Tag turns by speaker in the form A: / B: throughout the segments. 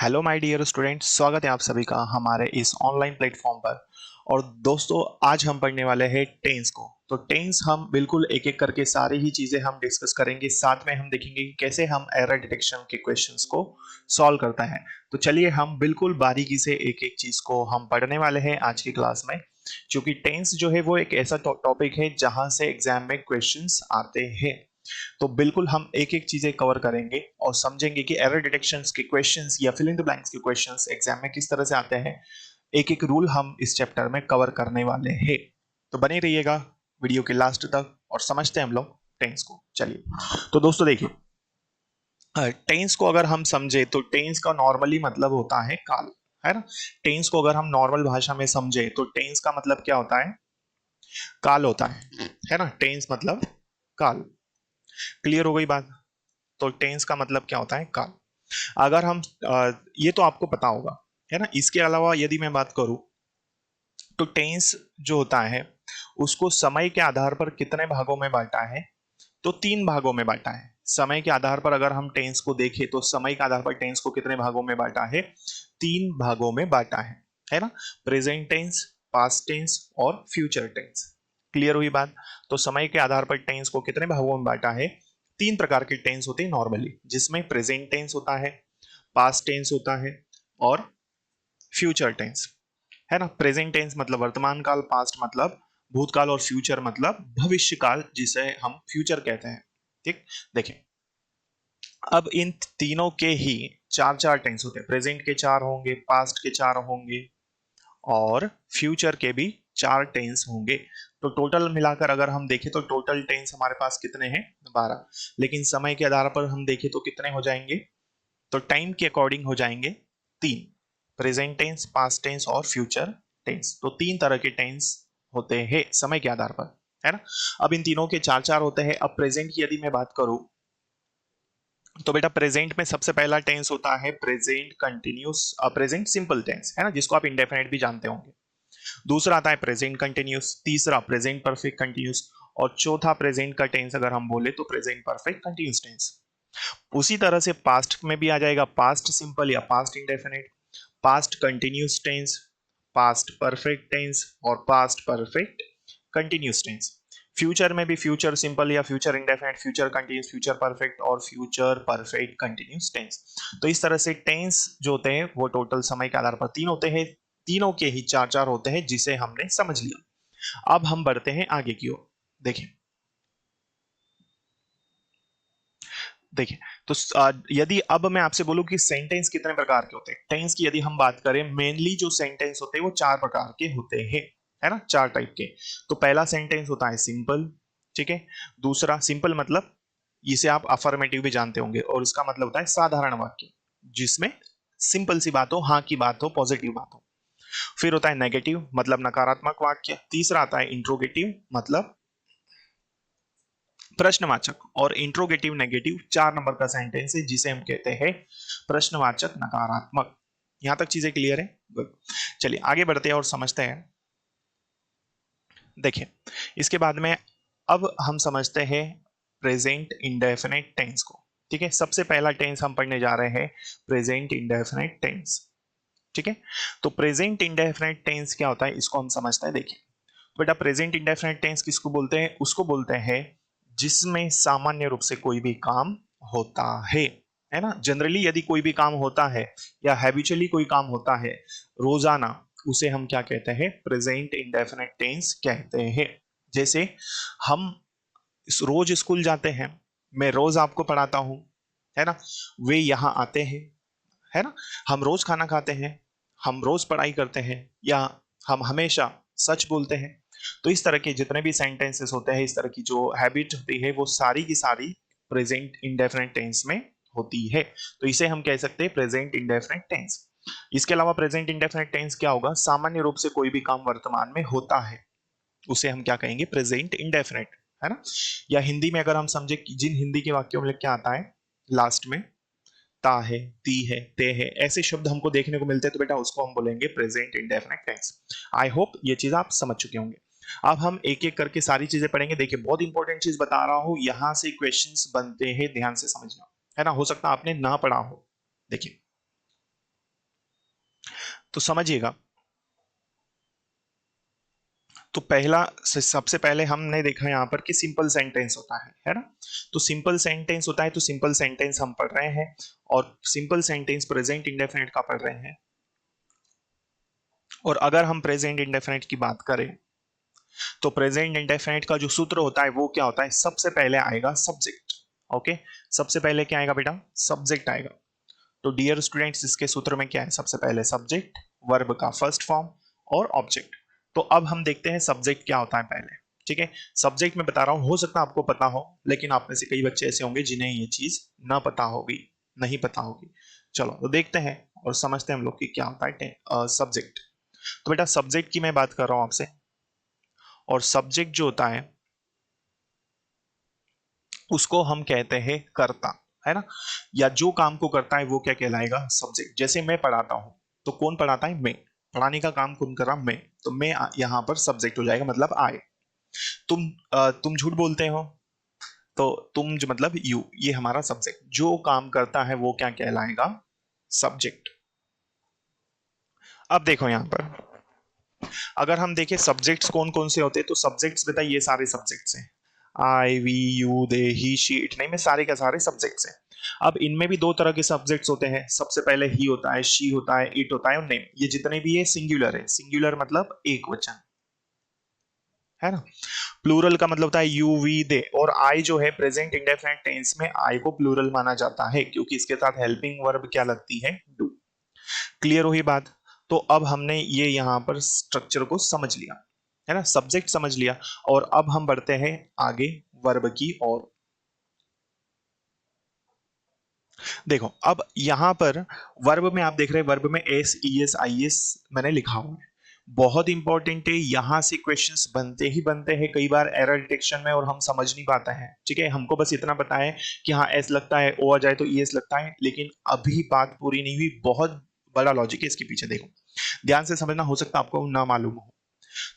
A: Hello my dear students, स्वागत है आप सभी का हमारे इस ऑनलाइन प्लेटफॉर्म पर। और दोस्तों, आज हम पढ़ने वाले हैं टेंस को। तो टेंस हम बिल्कुल एक एक करके सारी ही चीजें हम डिस्कस करेंगे। साथ में हम देखेंगे कि कैसे हम एरर डिटेक्शन के क्वेश्चंस को सॉल्व करता है। तो चलिए हम बिल्कुल बारीकी से एक एक चीज को हम पढ़ने वाले हैं आज की क्लास में। क्योंकि टेंस जो है वो एक ऐसा टॉपिक है जहां से एग्जाम में क्वेश्चंस आते हैं। तो बिल्कुल हम एक एक चीजें कवर करेंगे और समझेंगे कि एरर डिटेक्शंस के क्वेश्चंस या फिल इन द ब्लैंक्स के क्वेश्चंस एग्जाम में किस तरह से आते हैं। एक एक रूल हम इस चैप्टर में कवर करने वाले हैं। तो बने रहिएगा वीडियो के लास्ट तक और समझते हैं हम लोग टेंस को। चलिए, तो दोस्तों देखिए, टेंस को अगर हम समझे तो टेंस का नॉर्मली मतलब होता है काल, है ना। टेंस को अगर हम नॉर्मल भाषा में समझे तो टेंस का मतलब क्या होता है? काल होता है ना। टेंस मतलब काल। क्लियर हो गई बात? तो टेंस का मतलब क्या होता है? काल। अगर हम ये तो आपको पता होगा, है ना। इसके अलावा यदि मैं बात करूं तो टेंस जो होता है उसको समय के आधार पर कितने भागों में बांटा है? तो तीन भागों में बांटा है। समय के आधार पर अगर हम टेंस को देखें तो समय के आधार पर टेंस को कितने भागों में बांटा है? तीन भागों में बांटा है ना। प्रेजेंट टेंस, पास्ट टेंस और फ्यूचर टेंस। क्लियर हुई बात? तो समय के आधार पर टेंस को कितने भागों में बांटा है? तीन प्रकार के टेंस होते हैं नॉर्मली, जिसमें प्रेजेंट टेंस होता है, पास्ट टेंस होता है और फ्यूचर टेंस, है ना। प्रेजेंट टेंस मतलब वर्तमान काल, पास्ट मतलब भूतकाल और फ्यूचर मतलब भविष्य काल, जिसे हम फ्यूचर कहते हैं। ठीक। देखें, अब इन तीनों के ही चार चार टेंस होते हैं। प्रेजेंट के चार होंगे, पास्ट के चार होंगे और फ्यूचर के भी चार टेंस होंगे। तो टोटल मिलाकर अगर हम देखें तो टोटल टेंस हमारे पास कितने हैं? 12। लेकिन समय के आधार पर हम देखें तो कितने हो जाएंगे? तो टाइम के अकॉर्डिंग हो जाएंगे तीन। प्रेजेंट टेंस, पास्ट टेंस और फ्यूचर टेंस। तो तीन तरह के टेंस होते हैं समय के आधार पर, है ना। अब इन तीनों के चार चार होते हैं। अब प्रेजेंट की यदि मैं बात करूं तो बेटा प्रेजेंट में सबसे पहला टेंस होता है present continuous, present simple tense, है ना, जिसको आप इंडेफिनेट भी जानते होंगे। दूसरा आता है प्रेजेंट कंटिन्यूस, तीसरा प्रेजेंट परफेक्ट कंटिन्यूस और चौथा प्रेजेंट का टेंस अगर हम बोले तो प्रेजेंट परफेक्ट कंटिन्यूस टेंस। उसी तरह से पास्ट में भी आ जाएगा पास्ट सिंपल या past indefinite, past continuous tense, past perfect tense और past perfect continuous tense. Future में भी फ्यूचर सिंपल या future indefinite, future continuous, future perfect और फ्यूचर परफेक्ट कंटिन्यूस टेंस। तो इस तरह से टेंस जो होते हैं वो टोटल समय के आधार पर तीन होते हैं। तीनों के ही चार चार होते हैं, जिसे हमने समझ लिया। अब हम बढ़ते हैं आगे की ओर। देखिए, देखिए, तो यदि अब मैं आपसे बोलूं कि सेंटेंस कितने प्रकार के होते हैं, टेंस की यदि हम बात करें, मेनली जो सेंटेंस होते हैं वो चार प्रकार के होते हैं, है ना, चार टाइप के। तो पहला सेंटेंस होता है सिंपल। ठीक है। दूसरा सिंपल मतलब इसे आप अफर्मेटिव भी जानते होंगे और इसका मतलब होता है साधारण वाक्य, जिसमें सिंपल सी बात हो, हाँ की बात हो, पॉजिटिव बात हो। फिर होता है नेगेटिव मतलब नकारात्मक वाक्य। तीसरा आता है इंट्रोगेटिव मतलब प्रश्नवाचक। और इंट्रोगेटिव नेगेटिव 4 नंबर का सेंटेंस है, जिसे हम कहते हैं प्रश्नवाचक नकारात्मक। यहां तक चीजें क्लियर है? गुड। चलिए आगे बढ़ते हैं और समझते हैं। देखिए, इसके बाद में अब हम समझते हैं प्रेजेंट इंडेफिनिट टेंस को। ठीक है। सबसे पहला टेंस हम पढ़ने जा रहे हैं प्रेजेंट इंडेफिनिट टेंस। ठीक है। तो प्रेजेंट इंडेफिनिट टेंस क्या होता है, इसको हम समझते हैं। देखिए, तो बेटा प्रेजेंट इंडेफिनिट टेंस किसको बोलते हैं? उसको बोलते हैं जिसमें सामान्य रूप से कोई भी काम होता है ना। जनरली यदि कोई भी काम होता है या हैबिचुअली कोई काम होता है रोजाना, उसे हम क्या कहते हैं? प्रेजेंट इंडेफिनिट टेंस कहते हैं। जैसे हम रोज स्कूल जाते हैं, मैं रोज आपको पढ़ाता हूं, है ना। वे यहां आते हैं, है ना। हम रोज खाना खाते हैं, हम रोज पढ़ाई करते हैं, या हम हमेशा सच बोलते हैं। तो इस तरह के जितने भी सेंटेंसेस होते हैं, इस तरह की जो हैबिट होती है, वो सारी की सारी प्रेजेंट इंडेफिनिट टेंस में होती है। तो इसे हम कह सकते हैं प्रेजेंट इंडेफिनिट टेंस। इसके अलावा प्रेजेंट इंडेफिनिट टेंस क्या होगा? सामान्य रूप से कोई भी काम वर्तमान में होता है, उसे हम क्या कहेंगे? प्रेजेंट इंडेफिनिट, है ना। या हिंदी में अगर हम समझे कि जिन हिंदी के वाक्यों में क्या आता है लास्ट में, ता है, ती है, ते है, ऐसे शब्द हमको देखने को मिलते हैं, तो बेटा उसको हम बोलेंगे present indefinite tense. I hope ये चीज आप समझ चुके होंगे। अब हम एक एक करके सारी चीजें पढ़ेंगे। देखिए, बहुत इंपॉर्टेंट चीज बता रहा हूं, यहां से क्वेश्चंस बनते हैं, ध्यान से समझना, है ना। हो सकता है आपने ना पढ़ा हो। देखिए, तो समझिएगा। तो पहला सबसे पहले हमने देखा यहाँ पर कि सिंपल सेंटेंस होता है ना। तो सिंपल सेंटेंस होता है, तो सिंपल सेंटेंस हम पढ़ रहे हैं, और सिंपल सेंटेंस प्रेजेंट इंडेफिनिट का पढ़ रहे हैं। और अगर हम प्रेजेंट इंडेफिनिट की बात करें तो प्रेजेंट इंडेफिनिट का जो सूत्र होता है वो क्या होता है, सबसे पहले आएगा सब्जेक्ट। ओके, सबसे पहले क्या आएगा बेटा, सब्जेक्ट आएगा। तो डियर स्टूडेंट्स, इसके सूत्र में क्या है, सबसे पहले सब्जेक्ट, वर्ब का फर्स्ट फॉर्म और ऑब्जेक्ट। तो अब हम देखते हैं सब्जेक्ट क्या होता है पहले। ठीक है, सब्जेक्ट में बता रहा हूं, हो सकता है आपको पता हो, लेकिन आप में से कई बच्चे ऐसे होंगे जिन्हें ये चीज ना पता होगी, नहीं पता होगी। चलो तो देखते हैं और समझते हैं हम लोग कि क्या होता है सब्जेक्ट। तो बेटा सब्जेक्ट की मैं बात कर रहा हूं आपसे, और सब्जेक्ट जो होता है उसको हम कहते हैं कर्ता, है ना, या जो काम को करता है वो क्या कहलाएगा, सब्जेक्ट। जैसे मैं पढ़ाता हूं तो कौन पढ़ाता है, मैं। पढ़ाने का काम कौन कर रहा, मैं। तो मैं यहां पर सब्जेक्ट हो जाएगा, मतलब आई। तुम झूठ बोलते हो तो तुम जो मतलब यू, ये हमारा सब्जेक्ट। जो काम करता है वो क्या कहलाएगा, सब्जेक्ट। अब देखो यहां पर अगर हम देखें सब्जेक्ट्स कौन कौन से होते हैं, तो सब्जेक्ट्स बेटा ये सारे सब्जेक्ट्स हैं। I, we, you, they, he, she, it, नहीं में सारे के सारे सब्जेक्ट्स हैं। अब इनमें भी दो तरह के सब्जेक्ट्स होते हैं। सबसे पहले ही होता है, शी होता है, इट होता है और नेम। ये जितने भी है सिंगुलर है। सिंगुलर मतलब एक वचन, है ना। प्लूरल का मतलब होता है यू, वी, दे। और आई जो है प्रेजेंट इंडेफिनिट टेंस में आई को प्लूरल माना जाता है, क्योंकि इसके साथ हेल्पिंग वर्ब क्या लगती है, डू। क्लियर हुई बात। तो अब हमने ये यहां पर स्ट्रक्चर को समझ लिया, है ना, सब्जेक्ट समझ लिया। और अब हम बढ़ते हैं आगे वर्ब की ओर। देखो अब यहां पर वर्ब में आप देख रहे हैं, वर्ब में S, E S, I S मैंने लिखा हुआ है। बहुत इंपॉर्टेंट है, यहां से क्वेश्चंस बनते ही बनते हैं कई बार एरर डिटेक्शन में, और हम समझ नहीं पाते हैं। ठीक है, हमको बस इतना पता है कि हाँ एस लगता है, ओ आ जाए तो ई एस लगता है, लेकिन अभी बात पूरी नहीं हुई। बहुत बड़ा लॉजिक है इसके पीछे, देखो ध्यान से समझना, हो सकता है आपको ना मालूम हो।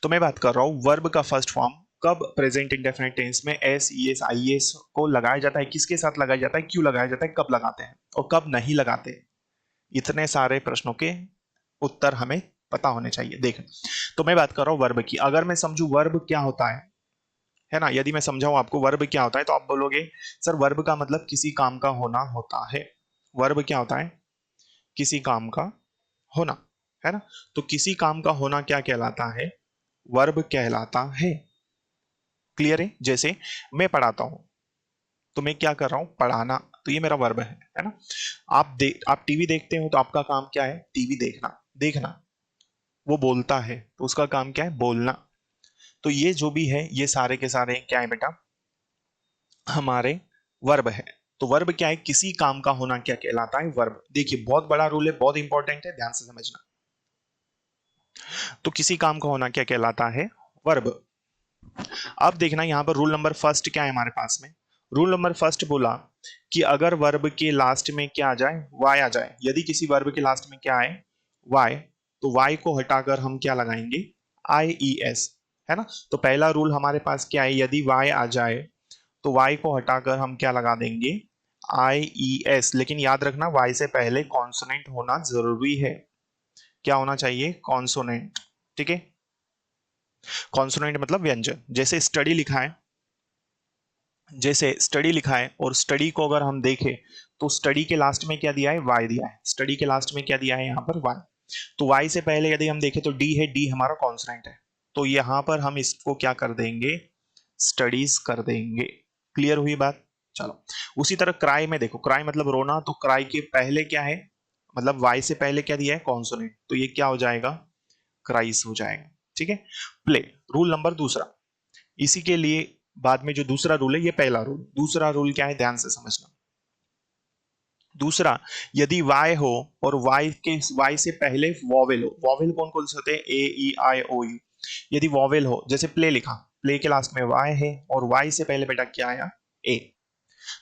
A: तो मैं बात कर रहा हूं वर्ब का फर्स्ट फॉर्म कब प्रेजेंट इंडेफिनिट टेंस में S, E S, I S को लगाया जाता है, किसके साथ लगाया जाता है, क्यों लगाया जाता है, कब लगाते हैं और कब नहीं लगाते। इतने सारे प्रश्नों के उत्तर हमें पता होने चाहिए। देख, तो मैं बात कर रहा हूं वर्ब की। अगर मैं समझू वर्ब क्या होता है ना, यदि मैं समझाऊं आपको वर्ब क्या होता है, तो आप बोलोगे सर वर्ब का मतलब किसी काम का होना होता है। वर्ब क्या होता है, किसी काम का होना, है ना। तो किसी काम का होना क्या कहलाता है, वर्ब कहलाता है। क्लियर है। जैसे मैं पढ़ाता हूं, तो मैं क्या कर रहा हूं, पढ़ाना, तो ये मेरा वर्ब है ना। आप टीवी देखते हो तो आपका काम क्या है, टीवी देखना, देखना। वो बोलता है तो उसका काम क्या है, बोलना। तो ये जो भी है ये सारे के सारे क्या है बेटा, हमारे वर्ब है। तो वर्ब क्या है, किसी काम का होना क्या कहलाता है, वर्ब। देखिए बहुत बड़ा रूल है, बहुत इंपॉर्टेंट है, ध्यान से समझना। तो किसी काम का होना क्या कहलाता है, वर्ब। अब देखना यहां पर रूल नंबर फर्स्ट क्या है हमारे पास में। रूल नंबर फर्स्ट बोला कि अगर वर्ब के लास्ट में क्या आ जाए, वाई आ जाए। यदि किसी वर्ब के लास्ट में क्या आए, वाई, तो वाई को हटाकर हम क्या लगाएंगे, आई ई एस, है ना। तो पहला रूल हमारे पास क्या है, यदि वाई आ जाए तो वाई को हटाकर हम क्या लगा देंगे, आई ई एस। लेकिन याद रखना वाई से पहले कॉन्सोनेंट होना जरूरी है। क्या होना चाहिए, कॉन्सोनेंट। ठीक है, कॉन्सोनेंट मतलब व्यंजन। जैसे स्टडी लिखा है, जैसे स्टडी लिखा है, और स्टडी को अगर हम देखें तो स्टडी के लास्ट में क्या दिया है, वाई दिया है। स्टडी के लास्ट में क्या दिया है यहाँ पर, वाई। तो वाई से पहले यदि हम देखें तो डी है, डी हमारा कॉन्सोनेंट है। तो यहाँ पर हम इसको क्या कर देंगे, स्टडीज कर देंगे। क्लियर हुई बात। चलो उसी तरह क्राई में देखो, क्राई मतलब रोना, तो क्राई के पहले क्या है, मतलब वाई से पहले क्या दिया है, कॉन्सोनेंट, तो ये क्या हो जाएगा, क्राइस हो जाएगा। ठीक है। प्ले, रूल नंबर दूसरा। इसी के लिए बाद में जो दूसरा रूल है, ये पहला रूल, दूसरा रूल क्या है, ध्यान से समझना। दूसरा, यदि y हो और y से पहले वॉवेल हो। वॉवेल कौन कौन से होते हैं, ए, ई, आई, ओ, यू। यदि वॉवेल हो, जैसे प्ले लिखा, प्ले के लास्ट में y है और y से पहले बेटा क्या आया, ए।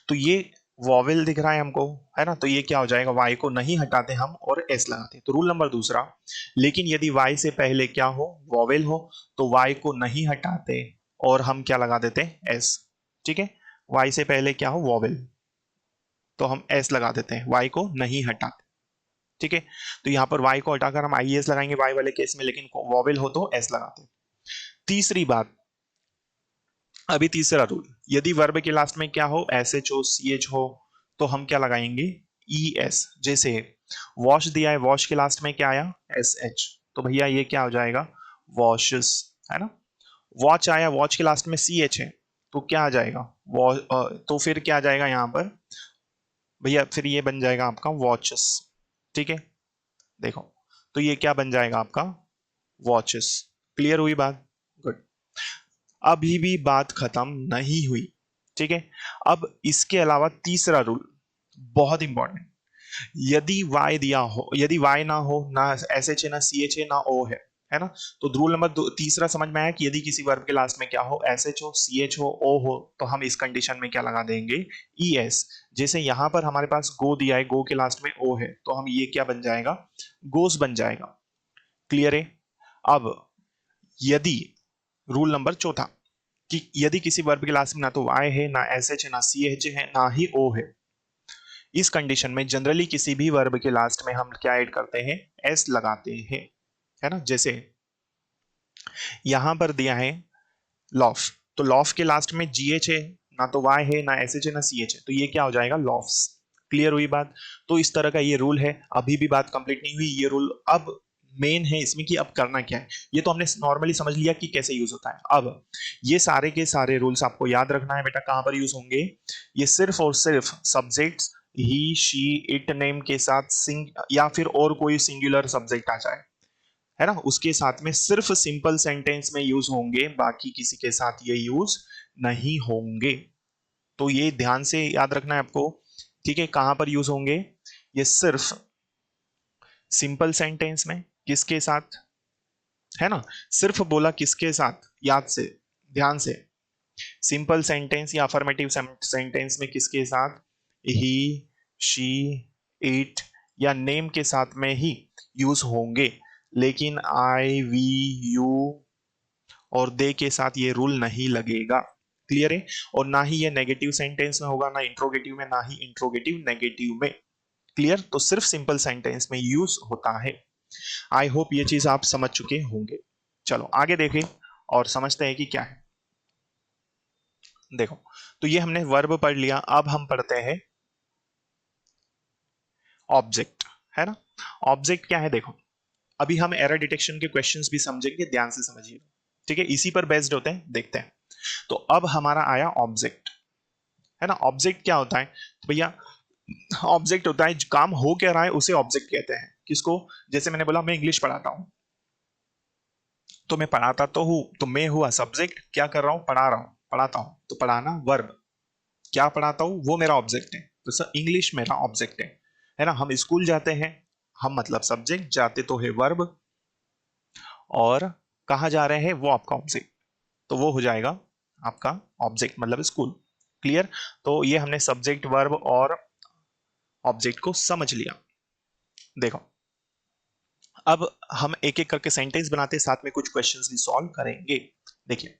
A: तो ये वॉवेल दिख रहा है हमको, है ना। तो ये क्या हो जाएगा, y को नहीं हटाते हम और s लगाते। तो रूल नंबर दूसरा। लेकिन यदि y से पहले क्या हो, वॉवेल हो, तो y को नहीं हटाते और हम क्या लगा देते हैं, s। ठीक है, y से पहले क्या हो, वॉवेल, तो हम s लगा देते हैं, y को नहीं हटाते। ठीक है, तो यहाँ पर y को हटाकर हम IES लगाएंगे y वाले केस में, लेकिन वॉवेल हो तो s लगाते हैं। तीसरी बात, अभी तीसरा रूल, यदि वर्ब के लास्ट में क्या हो, SH हो, CH हो, तो हम क्या लगाएंगे, ES। जैसे वॉश दिया है, वॉश के लास्ट में क्या आया, SH, तो भैया ये क्या हो जाएगा, वॉशेस, है ना। वॉच आया, वॉच के लास्ट में CH है, तो क्या आ जाएगा, तो फिर क्या आ जाएगा यहाँ पर भैया, फिर ये बन जाएगा आपका वॉचेस। ठीक है, देखो, तो ये क्या बन जाएगा आपका, वॉचेस। क्लियर हुई बात, गुड। अभी भी बात खत्म नहीं हुई, ठीक है। अब इसके अलावा तीसरा रूल बहुत इंपॉर्टेंट, यदि y दिया हो, यदि y ना हो, ना SH है, ना CH है, ना O है ना, तो रूल नंबर तीसरा समझ में आया कि यदि किसी वर्ब के लास्ट में क्या हो, SH हो, CH हो, O हो, तो हम इस कंडीशन में क्या लगा देंगे, ES। जैसे यहां पर हमारे पास गो दिया है, गो के लास्ट में O है, तो हम ये क्या बन जाएगा, गोस बन जाएगा। क्लियर है। अब यदि रूल नंबर चौथा, कि यदि किसी वर्ब के लास्ट में ना तो y है, ना SH है, ना CH है, ना ही O है, इस कंडीशन में जनरली किसी भी वर्ब के लास्ट में हम क्या ऐड करते हैं, s लगाते हैं, है ना। जैसे यहां पर दिया है लॉफ, तो लॉफ के लास्ट में gh है, ना तो y है, ना sh है, ना ch है, तो ये क्या हो जाएगा, लॉफ्स। क्लियर हुई बात। तो इस तरह का ये रूल है, अभी भी बात कंप्लीट नहीं हुई, ये रूल अब मेन है इसमें कि अब करना क्या है। ये तो हमने नॉर्मली समझ लिया कि कैसे यूज होता है। अब ये सारे के सारे रूल्स आपको याद रखना है बेटा, कहां पर यूज होंगे, ये सिर्फ और सिर्फ subjects he, she, it, name के साथ सिंग या फिर और कोई सिंगुलर सब्जेक्ट आ जाए, है ना, उसके साथ में सिर्फ सिंपल सेंटेंस में यूज होंगे, बाकी किसी के साथ ये यूज नहीं होंगे। तो ये ध्यान से याद रखना है आपको, ठीक है। कहां पर यूज होंगे, ये सिर्फ सिंपल सेंटेंस में, किसके साथ, है ना, सिर्फ बोला किसके साथ, याद से, ध्यान से, सिंपल सेंटेंस या अफर्मेटिव सेंटेंस में किसके साथ, ही, शी, इट या नेम के साथ में ही यूज होंगे, लेकिन आई, वी, यू और दे के साथ ये रूल नहीं लगेगा। क्लियर है। और ना ही ये नेगेटिव सेंटेंस में होगा, ना इंट्रोगेटिव में, ना ही इंट्रोगेटिव नेगेटिव में। क्लियर, तो सिर्फ सिंपल सेंटेंस में यूज होता है। आई होप ये चीज आप समझ चुके होंगे। चलो आगे देखें और समझते हैं कि क्या है। देखो, तो ये हमने वर्ब पढ़ लिया, अब हम पढ़ते हैं ऑब्जेक्ट, है ना। ऑब्जेक्ट क्या है, देखो, अभी हम एरर डिटेक्शन के क्वेश्चंस भी समझेंगे, ध्यान से समझिएगा, ठीक है, इसी पर बेस्ड होते हैं, देखते हैं। तो अब हमारा आया ऑब्जेक्ट, है ना। ऑब्जेक्ट क्या होता है, तो भैया ऑब्जेक्ट होता है, जो काम हो क्या रहा है उसे ऑब्जेक्ट कहते हैं। किसको, जैसे मैंने बोला मैं इंग्लिश पढ़ाता हूं, तो मैं पढ़ाता तो हूं, तो मैं हुआ सब्जेक्ट, क्या कर रहा हूं, पढ़ा रहा हूं, पढ़ाता हूं, तो पढ़ाना वर्ब, क्या पढ़ाता हूं वो मेरा ऑब्जेक्ट है, तो सर इंग्लिश मेरा ऑब्जेक्ट है ना। हम स्कूल जाते हैं, हम मतलब सब्जेक्ट, जाते तो है वर्ब, और कहाँ जा रहे हैं वो आपका ऑब्जेक्ट, तो वो हो जाएगा आपका ऑब्जेक्ट मतलब स्कूल। क्लियर। तो ये हमने सब्जेक्ट, वर्ब और ऑब्जेक्ट को समझ लिया। देखो, अब हम एक एक करके सेंटेंस बनाते, साथ में कुछ क्वेश्चंस भी सॉल्व करेंगे। देखिए,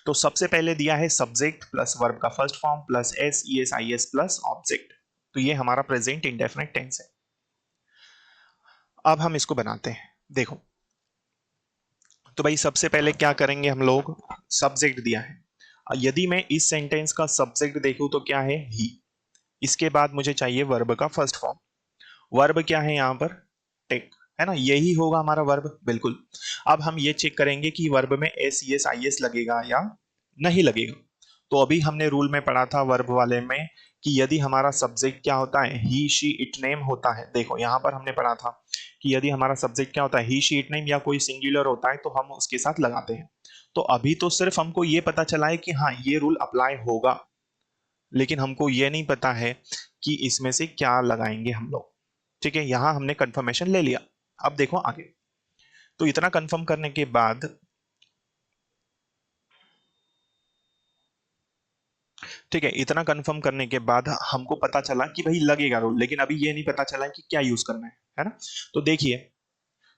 A: तो सबसे पहले दिया है सब्जेक्ट प्लस वर्ब का first form plus S, E S, I S plus object, तो ये हमारा प्रेजेंट इंडेफिनिट टेंस है। अब हम इसको बनाते हैं। देखो, तो भाई सबसे पहले क्या करेंगे हम लोग, सब्जेक्ट दिया है, यदि मैं इस सेंटेंस का सब्जेक्ट देखूं तो क्या है, ही। इसके बाद मुझे चाहिए वर्ब का फर्स्ट फॉर्म। वर्ब क्या है यहाँ पर, टेक, है ना, यही होगा हमारा वर्ब, बिल्कुल। अब हम ये चेक करेंगे कि वर्ब में एस, एस, आई एस लगेगा या नहीं लगेगा। तो अभी हमने रूल में पढ़ा था वर्ब वाले में कि यदि हमारा सब्जेक्ट क्या होता है, ही, शी, इट, नेम होता है। देखो यहां पर हमने पढ़ा था कि यदि हमारा सब्जेक्ट क्या होता है, ही, शी, इट, नेम या कोई सिंगुलर होता है, तो हम उसके साथ लगाते हैं। तो अभी तो सिर्फ हमको ये पता चला है कि हाँ ये रूल अप्लाई होगा, लेकिन हमको ये नहीं पता है कि इसमें से क्या लगाएंगे हम लोग। ठीक है, यहां हमने कंफर्मेशन ले लिया। अब देखो आगे, तो इतना कंफर्म करने के बाद, ठीक है, इतना कंफर्म करने के बाद हमको पता चला कि भाई लगेगा रूल, लेकिन अभी ये नहीं पता चला कि क्या यूज करना है ना। तो देखिए,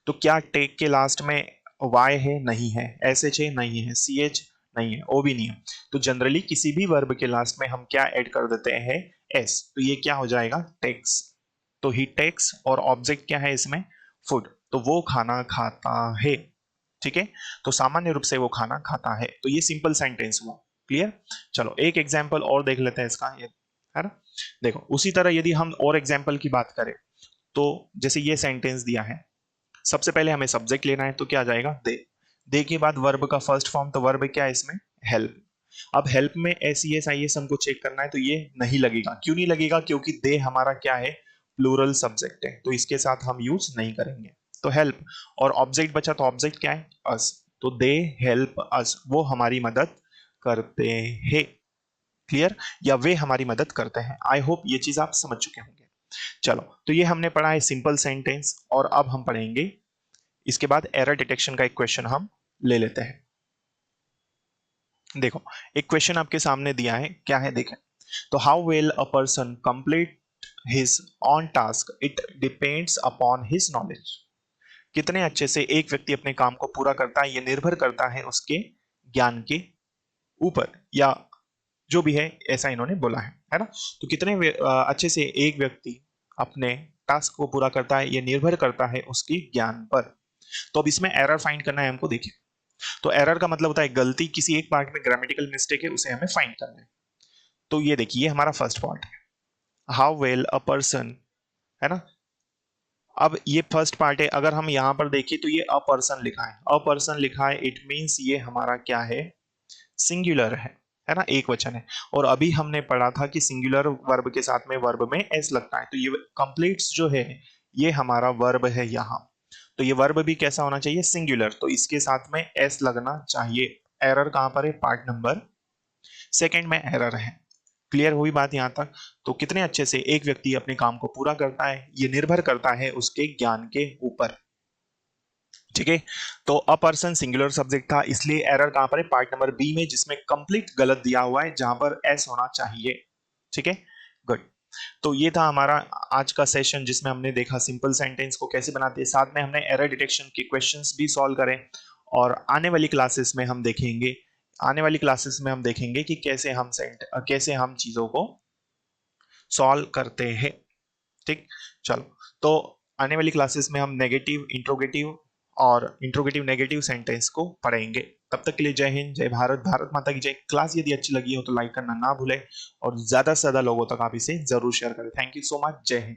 A: तो क्या टेक के लास्ट में वाई है, नहीं है, एस एच है, नहीं है, सी एच नहीं है, ओ भी नहीं है, तो जनरली किसी भी वर्ब के लास्ट में हम क्या ऐड कर देते हैं, एस, तो ये क्या हो जाएगा, टेक्स। तो ही टेक्स और ऑब्जेक्ट क्या है इसमें, फूड, तो वो खाना खाता है। ठीक है, तो सामान्य रूप से वो खाना खाता है। तो ये सिंपल सेंटेंस हुआ। क्लियर। चलो एक एग्जांपल और देख लेते हैं इसका, ये है ना। देखो उसी तरह यदि हम और एग्जांपल की बात करें, तो जैसे ये सेंटेंस दिया है, सबसे पहले हमें सब्जेक्ट लेना है, तो क्या आ जाएगा, दे के बाद वर्ब का फर्स्ट फॉर्म, तो वर्ब क्या है इसमें, हेल्प। अब हेल्प में S E S I S हमको चेक करना है, तो ये नहीं लगेगा। क्यों नहीं लगेगा, क्योंकि दे हमारा क्या है, प्लूरल सब्जेक्ट है, तो इसके साथ हम यूज नहीं करेंगे। तो हेल्प, और ऑब्जेक्ट बचा, तो ऑब्जेक्ट क्या है, अस, तो दे हेल्प अस, वो हमारी मदद करते हैं। क्लियर, या वे हमारी मदद करते हैं। आई होप ये चीज आप समझ चुके होंगे। चलो, तो ये हमने पढ़ा है सिंपल सेंटेंस, और अब हम पढ़ेंगे इसके बाद एरर डिटेक्शन का एक क्वेश्चन हम ले लेते हैं। देखो एक क्वेश्चन आपके सामने दिया है, क्या है देखें। तो how well a person complete his on task it depends upon his knowledge. कितने अच्छे से एक व्यक्ति अपने काम को पूरा करता है, यह निर्भर करता है उसके ज्ञान के ऊपर, या जो भी है ऐसा इन्होंने बोला है ना। तो कितने अच्छे से एक व्यक्ति अपने टास्क को पूरा करता है, यह निर्भर करता है उसके ज्ञान पर। तो अब इसमें एरर फाइंड करना है हमको। देखिए, तो एरर का मतलब होता है गलती, किसी एक पार्ट में ग्रामेटिकल मिस्टेक है, उसे हमें फाइंड करना है। तो ये देखिए, ये हमारा फर्स्ट पार्ट है, हाउ वेल अ पर्सन, है ना। अब ये फर्स्ट पार्ट है, अगर हम यहां पर देखिए तो ये अ पर्सन लिखा है, अ पर्सन लिखा है, इट मींस ये हमारा क्या है, सिंगुलर है ना, एक वचन है। और अभी हमने पढ़ा था कि सिंगुलर वर्ब के साथ में वर्ब में एस लगता है, तो ये कंप्लीट्स जो है ये हमारा वर्ब है यहाँ। तो ये वर्ब भी कैसा होना चाहिए, सिंगुलर, तो इसके साथ में एस लगना चाहिए। एरर कहां पर है, पार्ट नंबर सेकंड में एरर है। क्लियर हुई बात यहां तक। तो कितने अच्छे से एक व्यक्ति अपने काम को पूरा करता है, ये निर्भर करता है उसके ज्ञान के ऊपर। ठीक है, तो अ पर्सन सिंगुलर सब्जेक्ट था, इसलिए एरर कहां पर है, पार्ट नंबर बी में, जिसमें कंप्लीट गलत दिया हुआ है, जहां पर एस होना चाहिए। ठीक है, गुड। तो ये था हमारा आज का सेशन, जिसमें हमने देखा सिंपल सेंटेंस को कैसे बनाते हैं, साथ में हमने एरर डिटेक्शन के क्वेश्चंस भी सॉल्व करें। और आने वाली क्लासेस में हम देखेंगे कि कैसे हम चीजों को सॉल्व करते हैं। ठीक, चलो। तो आने वाली क्लासेस में हम नेगेटिव इंट्रोगेटिव और इंट्रोगेटिव नेगेटिव सेंटेंस को पढ़ेंगे। तब तक के लिए जय हिंद, जय भारत, भारत माता की जय। क्लास यदि अच्छी लगी हो तो लाइक करना ना भूलें, और ज्यादा से ज्यादा लोगों तक आप इसे जरूर शेयर करें। थैंक यू सो मच, जय हिंद।